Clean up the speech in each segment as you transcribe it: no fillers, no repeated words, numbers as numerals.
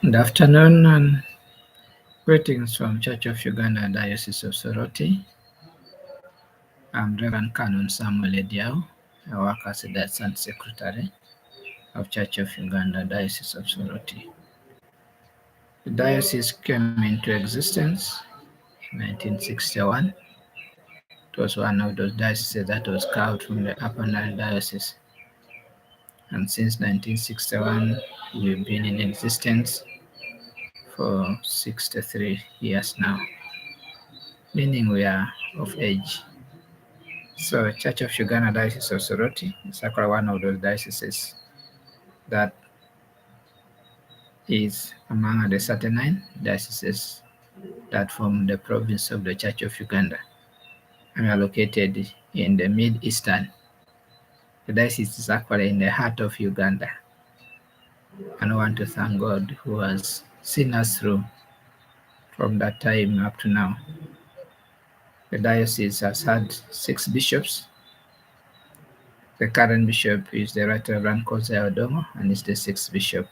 Good afternoon and greetings from Church of Uganda, Diocese of Soroti. I'm Reverend Canon Samuel Ediao. I work as the Diocese Secretary of Church of Uganda, Diocese of Soroti. The diocese came into existence in 1961. It was one of those dioceses that was carved from the Upper Nile Diocese. And since 1961, we've been in existence for 63 years now, meaning we are of age. So Church of Uganda Diocese of Soroti is actually one of those dioceses that is among the 39 dioceses that form the province of the Church of Uganda, and we are located in the mid-eastern. The diocese is actually in the heart of Uganda, and I want to thank God who has seen us through from that time up to now. The diocese has had 6 bishops. The current bishop is the Right Reverend Kozai Odomo, and is the 6th bishop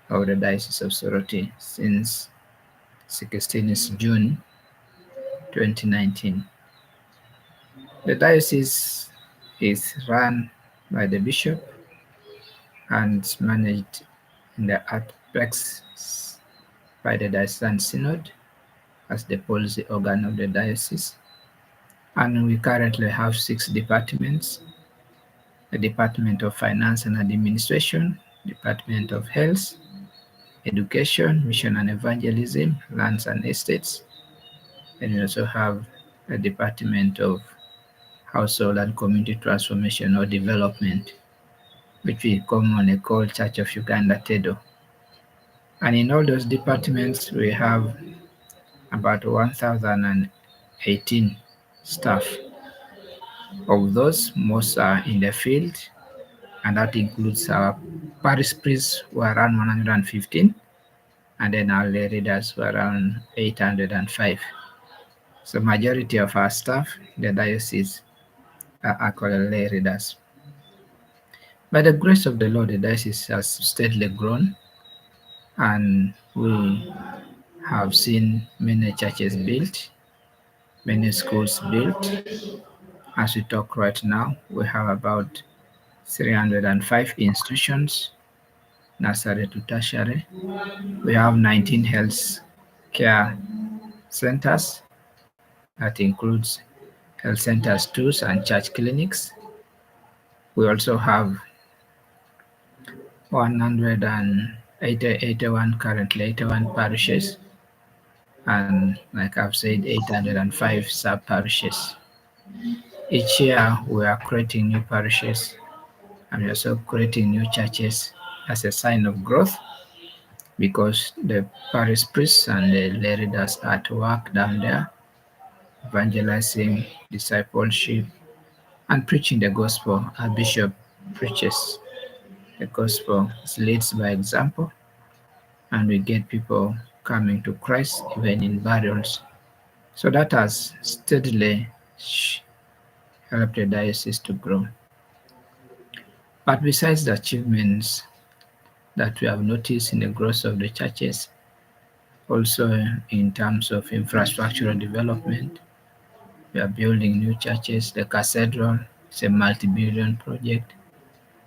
of the Diocese of Soroti since 16th June 2019. The diocese is run by the bishop and managed in the apex by the Diocesan Synod as the policy organ of the diocese. And we currently have 6 departments: the Department of Finance and Administration, Department of Health, Education, Mission and Evangelism, Lands and Estates. And we also have a Department of Household and Community Transformation or Development, which we commonly call Church of Uganda TEDO. And in all those departments, we have about 1,018 staff. Of those, most are in the field, and that includes our parish priests who are around 115, and then our lay readers who are around 805. So majority of our staff in the diocese are actually lay readers. By the grace of the Lord, the diocese has steadily grown, and we have seen many churches built, many schools built. As we talk right now, we have about 305 institutions, nursery to tertiary. We have 19 health care centers. That includes health centers, tools, and church clinics. We also have 181 currently 81 parishes, and like I've said, 805 sub-parishes. Each year we are creating new parishes, and we're also creating new churches as a sign of growth, because the parish priests and the lay leaders are at work down there, evangelizing, discipleship, and preaching the gospel. Our bishop preaches the gospel, leads by example, and we get people coming to Christ even in burials. So that has steadily helped the diocese to grow. But besides the achievements that we have noticed in the growth of the churches, also in terms of infrastructural development, we are building new churches. The cathedral is a multi-billion project.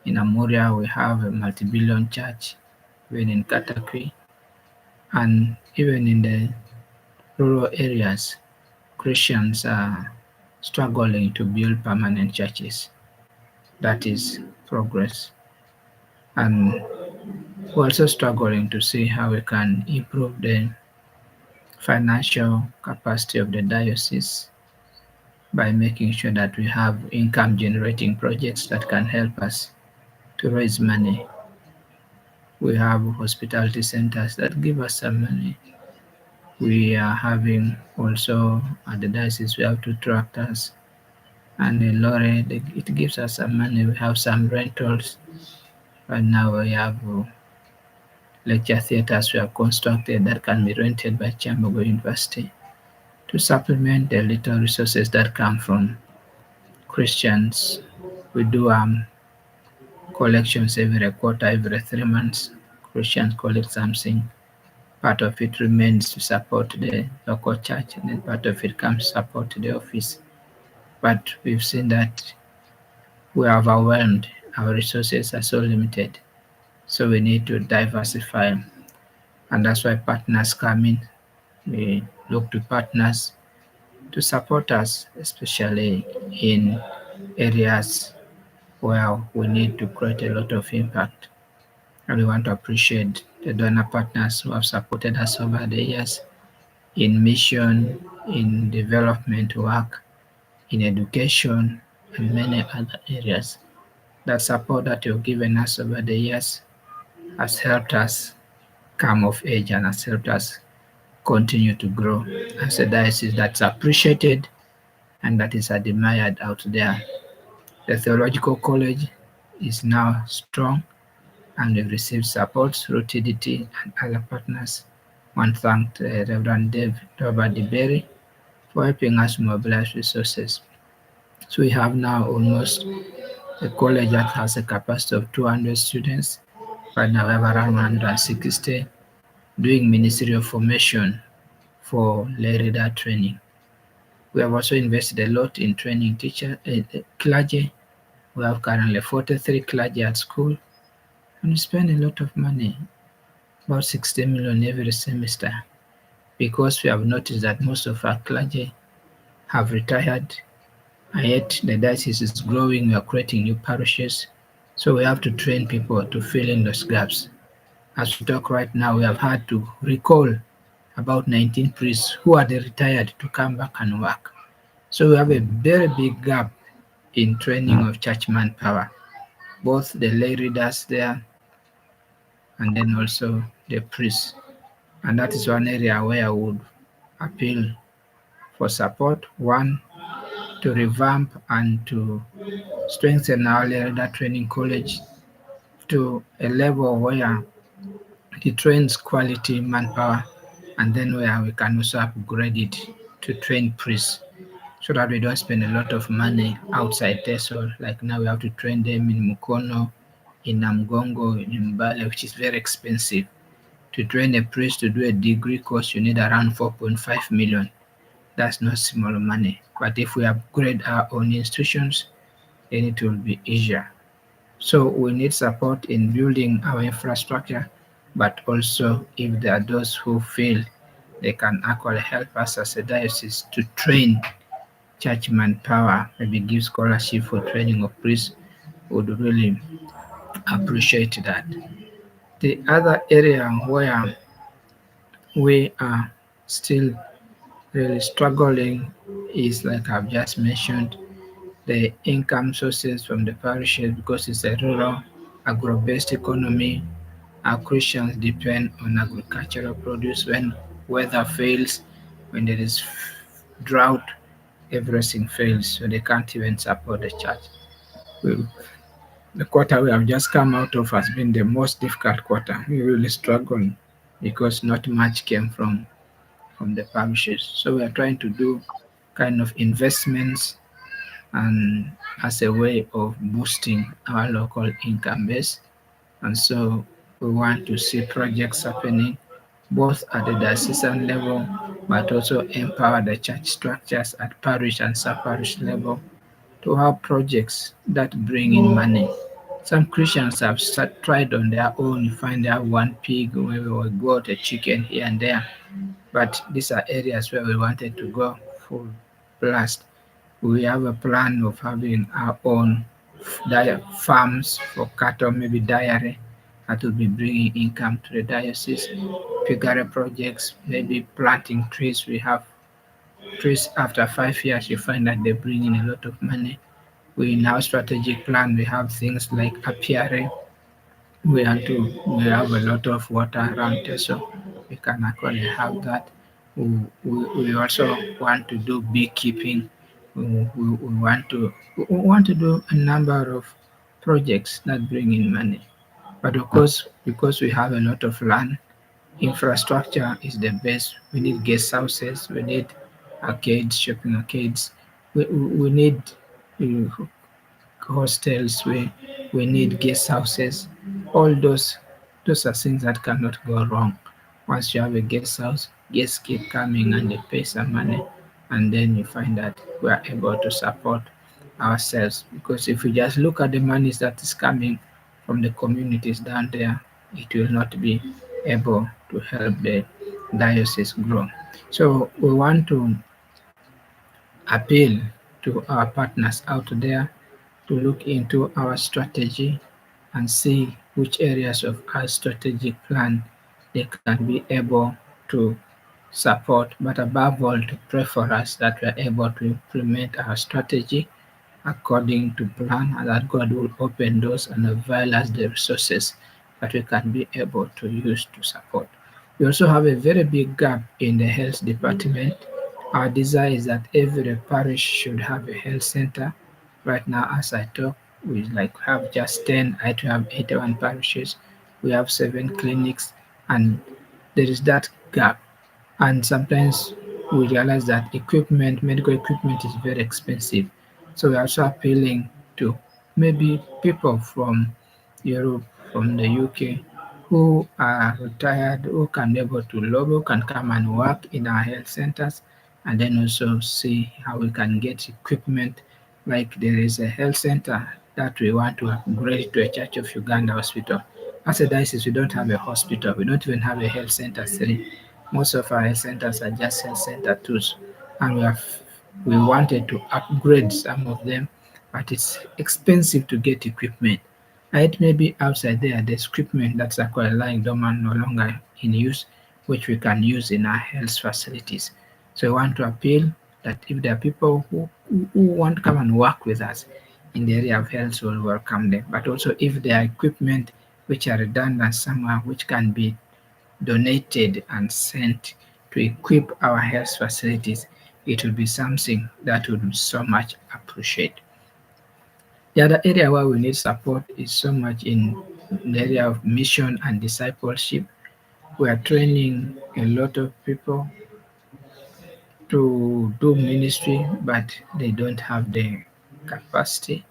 In Amuria, we have a multi-billion church, even in Katakwi. And even in the rural areas, Christians are struggling to build permanent churches. That is progress. And we're also struggling to see how we can improve the financial capacity of the diocese by making sure that we have income generating projects that can help us to raise money. We have hospitality centers that give us some money. We are having also at the diocese, we have 2 tractors and a lorry. It gives us some money. We have some rentals. Right now we have lecture theaters we have constructed that can be rented by Chambogo University to supplement the little resources that come from Christians. We do collections every quarter, every 3 months, Christians call it something. Part of it remains to support the local church, and then part of it comes to support the office. But we've seen that we are overwhelmed. Our resources are so limited. So we need to diversify. And that's why partners come in. We look to partners to support us, especially in areas where we need to create a lot of impact. And we want to appreciate the donor partners who have supported us over the years in mission, in development work, in education, and many other areas. That support that you've given us over the years has helped us come of age and has helped us continue to grow as a diocese that's appreciated and that is admired out there. The theological college is now strong and we've received support through TDT and other partners. One thanked Reverend Dave Robert DeBerry for helping us mobilize resources. So we have now almost a college that has a capacity of 200 students. Right now we have around 160 doing ministerial formation for lay reader training. We have also invested a lot in training clergy. We have currently 43 clergy at school, and we spend a lot of money, about 60 million every semester, because we have noticed that most of our clergy have retired, and yet the diocese is growing. We are creating new parishes, so we have to train people to fill in those gaps. As we talk right now, we have had to recall about 19 priests who are retired to come back and work. So we have a very big gap in training of church manpower, both the lay readers there and then also the priests. And that is one area where I would appeal for support. One, to revamp and to strengthen our lay reader training college to a level where it trains quality manpower, and then where we can also upgrade it to train priests so that we don't spend a lot of money outside there. So like now we have to train them in Mukono, in Namgongo, in Mbale, which is very expensive. To train a priest to do a degree course, you need around 4.5 million. That's not small money. But if we upgrade our own institutions, then it will be easier. So we need support in building our infrastructure, but also if there are those who feel they can actually help us as a diocese to train church manpower, maybe give scholarship for training of priests, would really appreciate that. The other area where we are still really struggling is, like I've just mentioned, the income sources from the parishes, because it's a rural agro-based economy. Our Christians depend on agricultural produce. When weather fails, when there is drought, everything fails, so they can't even support the church. We, the quarter we have just come out of has been the most difficult quarter. We really struggled because not much came from the parishes. So we are trying to do kind of investments and as a way of boosting our local income base. And so we want to see projects happening both at the diocesan level, but also empower the church structures at parish and sub-parish level to have projects that bring in money. Some Christians have tried on their own, you find they have one pig, maybe we got a chicken here and there, but these are areas where we wanted to go full blast. We have a plan of having our own farms for cattle, maybe dairy, that will be bringing income to the diocese. Piggery projects, maybe planting trees. We have trees after 5 years, you find that they bring in a lot of money. We in our strategic plan, we have things like apiary. We have a lot of water around here, so we can actually have that. We also want to do beekeeping. We want to do a number of projects that bring in money. But of course, because we have a lot of land, infrastructure is the best. We need guest houses, we need arcades, shopping arcades. We need hostels, we need guest houses. All those Those are things that cannot go wrong. Once you have a guest house, guests keep coming and they pay some money, and then you find that we are able to support ourselves. Because if we just look at the monies that is coming from the communities down there, it will not be able to help the diocese grow. So we want to appeal to our partners out there to look into our strategy and see which areas of our strategic plan they can be able to support, but above all, to pray for us that we are able to implement our strategy according to plan, and that God will open doors and avail us the resources that we can be able to use to support. We also have a very big gap in the health department. Our desire is that every parish should have a health center. Right now, as I talk, we have just 10. I to have 81 parishes. We have 7 clinics, and there is that gap. And sometimes we realize that medical equipment is very expensive. So we're also appealing to maybe people from Europe, from the UK, who are retired, who can be able to lobby, who can come and work in our health centers, and then also see how we can get equipment. Like there is a health center that we want to upgrade to a Church of Uganda hospital. As a diocese, we don't have a hospital. We don't even have a health center 3. Most of our health centers are just health center 2s, and we wanted to upgrade some of them, but it's expensive to get equipment. It may be outside there, there's equipment that's quite lying dormant, no longer in use, which we can use in our health facilities. So we want to appeal that if there are people who want to come and work with us in the area of health, we'll welcome them. But also if there are equipment which are redundant somewhere, which can be donated and sent to equip our health facilities, it will be something that would be so much appreciated. The other area where we need support is so much in the area of mission and discipleship. We are training a lot of people to do ministry, but they don't have the capacity.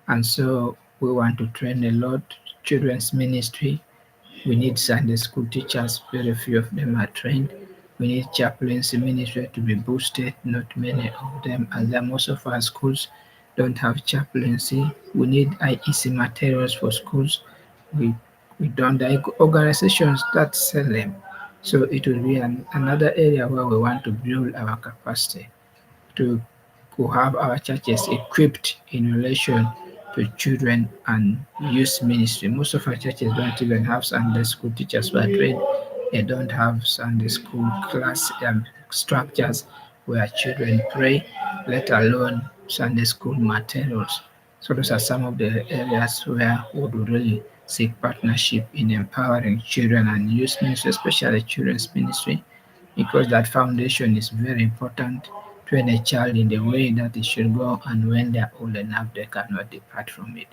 And so we want to train a lot children's ministry. We need Sunday school teachers, very few of them are trained. We need chaplaincy ministry to be boosted, not many of them, and most of our schools don't have chaplaincy. We need IEC materials for schools. We, we don't, the organizations that sell them. So it will be another area where we want to build our capacity to have our churches equipped in relation to children and youth ministry. Most of our churches don't even have Sunday school teachers who are trained. They don't have Sunday school class structures where children pray, let alone Sunday school materials. So those are some of the areas where we would really seek partnership in empowering children and youth ministry, especially children's ministry, because that foundation is very important. Train a child in the way that it should go, and when they are old enough, they cannot depart from it.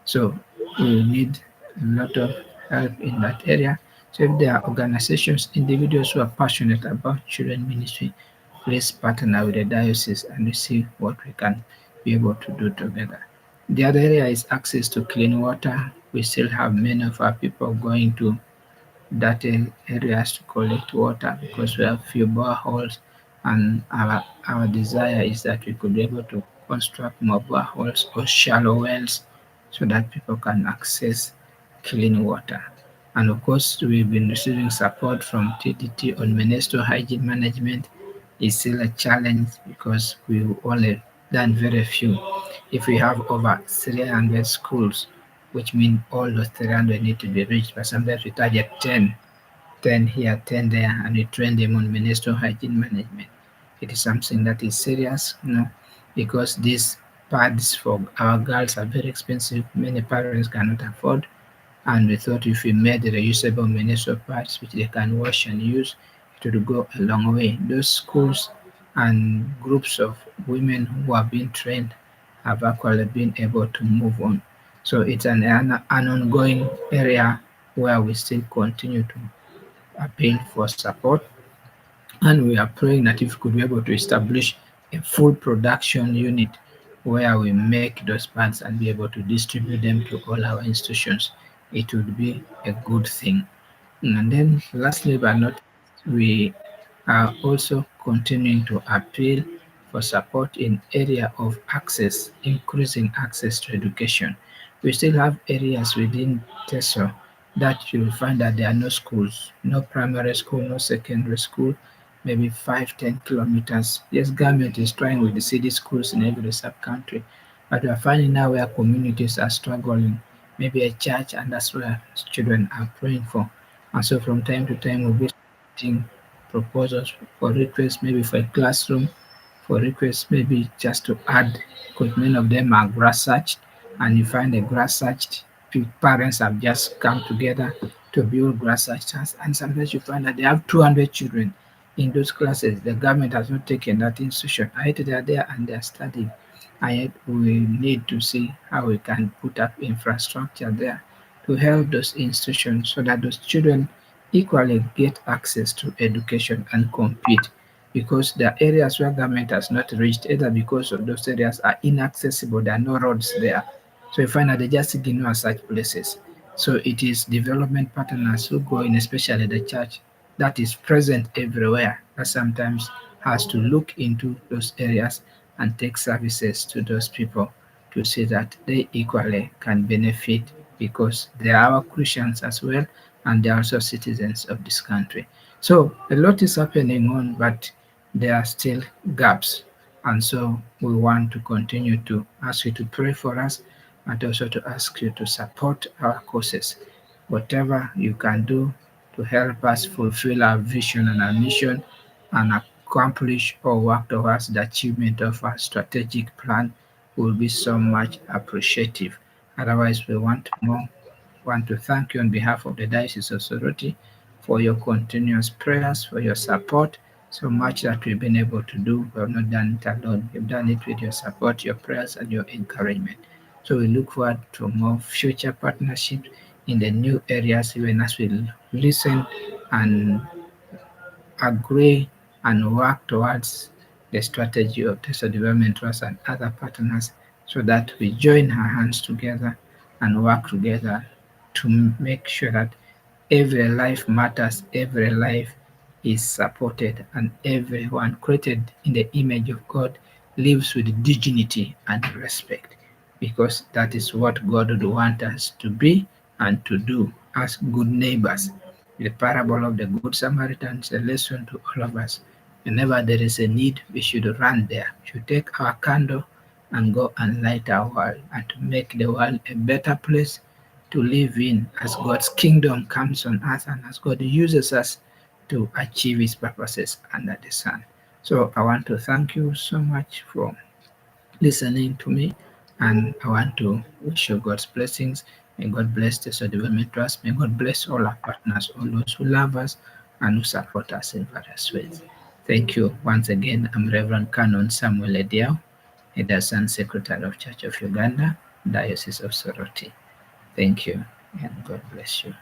So we need a lot of help in that area. So if there are organizations, individuals who are passionate about children ministry, please partner with the diocese and we see what we can be able to do together. The other area is access to clean water. We still have many of our people going to dirty areas to collect water because we have few boreholes, and our desire is that we could be able to construct more boreholes or shallow wells so that people can access clean water. And of course, we've been receiving support from TDT on menstrual hygiene management. It's still a challenge because we've only done very few. If we have over 300 schools, which means all those 300 need to be reached, but sometimes we target 10 here, 10 there, and we train them on menstrual hygiene management. It is something that is serious, because these pads for our girls are very expensive. Many parents cannot afford, and we thought if we made reusable menstrual pads which they can wash and use, it would go a long way. Those schools and groups of women who have been trained have actually been able to move on. So it's an ongoing area where we still continue to appeal for support, and we are praying that if we could be able to establish a full production unit where we make those pads and be able to distribute them to all our institutions, it would be a good thing. And then lastly but not least, we are also continuing to appeal for support in area of access, increasing access to education. We still have areas within TESO that you'll find that there are no schools, no primary school, no secondary school, maybe 5, 10 kilometers. Yes, government is trying with the city schools in every sub-country, but we are finding now where communities are struggling, maybe a church, and that's where children are praying for. And so from time to time, we'll be getting proposals for requests, maybe for a classroom, for requests, maybe just to add, because many of them are grass searched, and you find the grass searched parents have just come together to build grass searched, and sometimes you find that they have 200 children in those classes. The government has not taken that institution. I yet they are there and they are studying. And yet we need to see how we can put up infrastructure there to help those institutions so that those children equally get access to education and compete, because there are areas where government has not reached, either because of those areas are inaccessible, there are no roads there. So you find that they just ignore such places. So it is development partners who go in, especially the church, that is present everywhere, that sometimes has to look into those areas and take services to those people to see that they equally can benefit, because they are our Christians as well, and they are also citizens of this country. So a lot is happening on, but there are still gaps. And so we want to continue to ask you to pray for us, and also to ask you to support our causes. Whatever you can do to help us fulfill our vision and our mission and accomplish or work towards the achievement of our strategic plan will be so much appreciative. Otherwise, want to thank you on behalf of the Diocese of Soroti for your continuous prayers, for your support. So much that we've been able to do. We have not done it alone. We've done it with your support, your prayers, and your encouragement. So we look forward to more future partnerships in the new areas, even as we listen and agree and work towards the strategy of Tesla Development Trust and other partners, so that we join our hands together and work together to make sure that every life matters, every life is supported, and everyone created in the image of God lives with dignity and respect, because that is what God would want us to be and to do as good neighbors. The parable of the Good Samaritan is a lesson to all of us. Whenever there is a need, we should run there. We should take our candle and go and light our world, and to make the world a better place to live in, as God's kingdom comes on earth and as God uses us to achieve his purposes under the sun. So I want to thank you so much for listening to me, and I want to wish you God's blessings. May God bless the Soul Development Trust. May God bless all our partners, all those who love us and who support us in various ways. Thank you once again. I'm Reverend Canon Samuel Ediao, Elder and Secretary of Church of Uganda, Diocese of Soroti. Thank you, and God bless you.